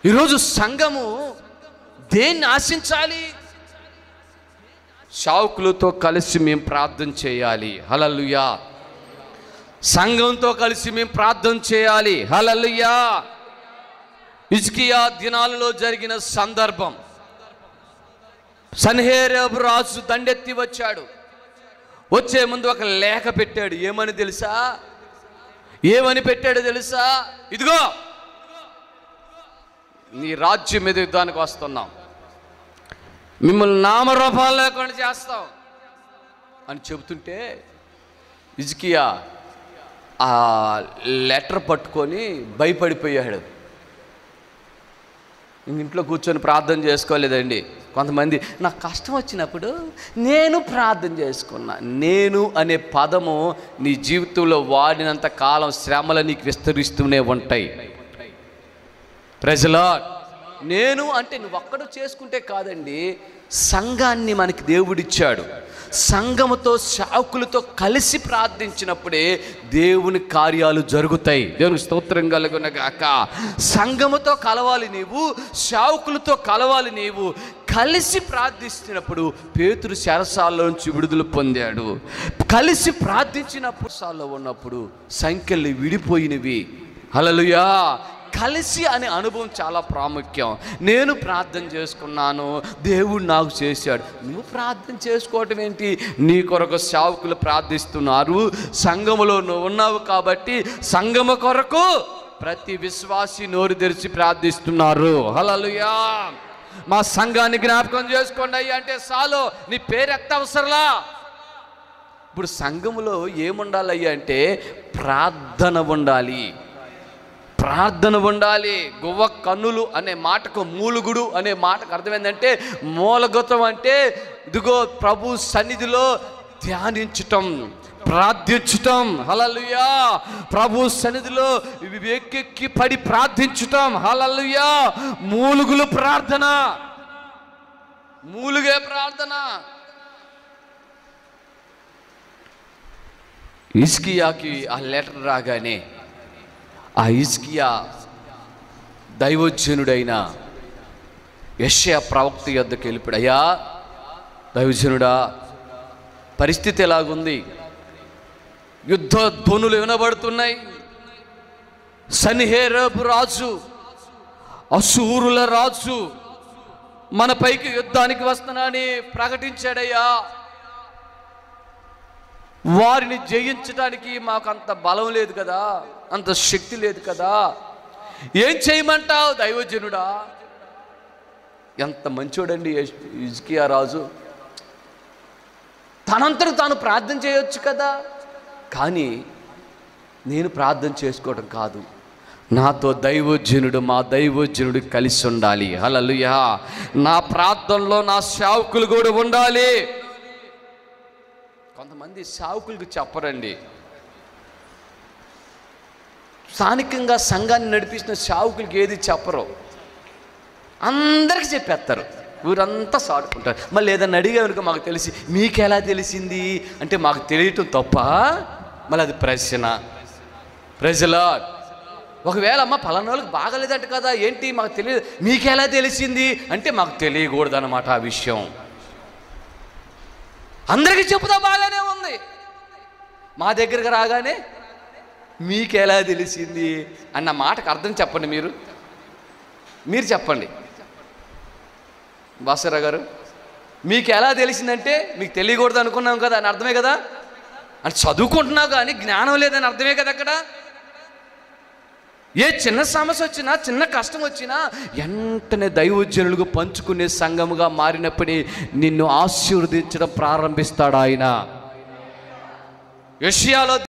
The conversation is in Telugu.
ఈరోజు సంఘము దేన్ని ఆశించాలి? సేవకులతో కలిసి మేము ప్రార్థన చేయాలి. హల్లెలూయా. సంఘంతో కలిసి మేము ప్రార్థన చేయాలి. హల్లెలూయా. హిజ్కియా దినాలలో జరిగిన సందర్భం, సన్హెరీబు రాజు దండెత్తి వచ్చాడు. వచ్చే ముందు ఒక లేఖ పెట్టాడు. ఏమని తెలుసా? ఏమని పెట్టాడు తెలుసా? ఇదిగో నీ రాజ్యం మీద యుద్ధానికి వస్తున్నాం, మిమ్మల్ని నామరూపాలు లేకుండా చేస్తాం అని చెబుతుంటే హిజ్కియా ఆ లెటర్ పట్టుకొని భయపడిపోయాడు. ఇంట్లో కూర్చొని ప్రార్థన చేసుకోలేదండి. కొంతమంది నాకు కష్టం వచ్చినప్పుడు నేను ప్రార్థన చేసుకున్నా. నేను అనే పదము నీ జీవితంలో వాడినంత కాలం శ్రమలు నీకు విస్తరిస్తూనే ఉంటాయి. Praise the Lord. నేను అంటే నువ్వు ఒక్కడు చేసుకుంటే కాదండి, సంఘాన్ని మనకి దేవుడిచ్చాడు. సంఘముతో సేవకులతో కలిసి ప్రార్థించినప్పుడే దేవుని కార్యాలు జరుగుతాయి. దేవునికి స్తోత్రం కలుగును గాక. సంఘముతో కలవాలి నీవు, సేవకులతో కలవాలి నీవు. కలిసి ప్రార్థిస్తున్నప్పుడు పేతురు చెరసాలలోంచి విడుదల పొందాడు. కలిసి ప్రార్థించినప్పుడు సాల్లో ఉన్నప్పుడు సంఖ్యలు విడిపోయినవి. హల్లెలూయా. కలిసి అనే అనుభవం చాలా ప్రాముఖ్యం. నేను ప్రార్థన చేసుకున్నాను, దేవుడు నాకు చేశాడు. నువ్వు ప్రార్థన చేసుకోవటం ఏంటి? నీ కొరకు సేవకులు ప్రార్థిస్తున్నారు, సంఘములో నువ్వు ఉన్నావు కాబట్టి సంఘము కొరకు ప్రతి విశ్వాసి నోరు తెరిచి ప్రార్థిస్తున్నారు. హల్లెలూయా. మా సంఘాన్ని జ్ఞాపకం చేసుకోండి అయ్యా అంటే చాలు, నీ పేరు ఎత్త అవసరంలా. ఇప్పుడు సంఘములో ఏముండాలయ్యా అంటే ప్రార్థన ఉండాలి. ప్రార్థన ఉండాలి. గువ్వ కన్నులు అనే మాటకు, మూలుగుడు అనే మాటకు అర్థమైందంటే మూలగతం అంటే ఇదిగో ప్రభు సన్నిధిలో ధ్యానించటం, ప్రార్థించటం. హల్లెలూయా. ప్రభు సన్నిధిలో ఎక్కెక్కి పడి ప్రార్థించటం. హల్లెలూయా. మూలుగులు ప్రార్థన, మూలుగే ప్రార్థన. హిజ్కియాకి ఆ లెటర్ రాగానే ఆ హిజ్కియా దైవజనుడైన యెషయా ప్రవక్త యొద్దకు వెళ్ళిపోయాడు. అయ్యా దైవజనుడా, పరిస్థితి ఎలాగుంది? యుద్ధ ధ్వనులు వినబడుతున్నాయి. సన్హెరీబు రాజు, అశూరుల రాజు మన పైకి యుద్ధానికి వస్తున్నానని ప్రకటించాడయ్యా. వారిని జయించడానికి మాకు అంత బలం లేదు కదా, అంత శక్తి లేదు కదా, ఏం చేయమంటావు దైవజనుడా? ఎంత మంచోడండి హిజ్కియా రాజు. తనంతట తాను ప్రార్థన చేయొచ్చు కదా, కానీ నేను ప్రార్థన చేసుకోవడం కాదు, నాతో దైవజనుడు, మా దైవజనుడు కలిసి ఉండాలి. హల్లెలూయా. నా ప్రార్థనలో నా సేవకులు కూడా ఉండాలి. కొంతమంది సేవకులకు చెప్పరండి. స్థానికంగా సంఘాన్ని నడిపించిన సేవకులకి ఏది చెప్పరు, అందరికి చెప్పేస్తారు. ఊరంతా సాడుకుంటారు. మళ్ళీ ఏదన్నా అడిగామనుకో మాకు తెలిసి, మీకు ఎలా తెలిసింది అంటే మాకు తెలియటం తప్ప, మళ్ళీ అది ప్రశ్న. Praise the Lord. ఒకవేళ అమ్మ పలానా వాళ్ళకి బాగలేదంట కదా, ఏంటి మాకు తెలియదు, మీకు ఎలా తెలిసింది అంటే మాకు తెలియకూడదు అన్నమాట ఆ విషయం. అందరికీ చెబుతా బాగానే ఉంది, మా దగ్గరికి రాగానే మీకు ఎలా తెలిసింది అన్న మాటకు అర్థం చెప్పండి. మీరు చెప్పండి భాస్కర్ గారు. మీకు ఎలా తెలిసిందంటే మీకు తెలియకూడదు అనుకున్నాం కదా అని అర్థమే కదా. అంటే చదువుకుంటున్నావు కానీ జ్ఞానం లేదని అర్థమే కదా. అక్కడ ఏ చిన్న సమస్య వచ్చినా, చిన్న కష్టం వచ్చినా వెంటనే దైవజనులకు పంచుకునే సంఘముగా మారినప్పుడే నిన్ను ఆశీర్వదించడం ప్రారంభిస్తాడు ఆయన. యెషయాలో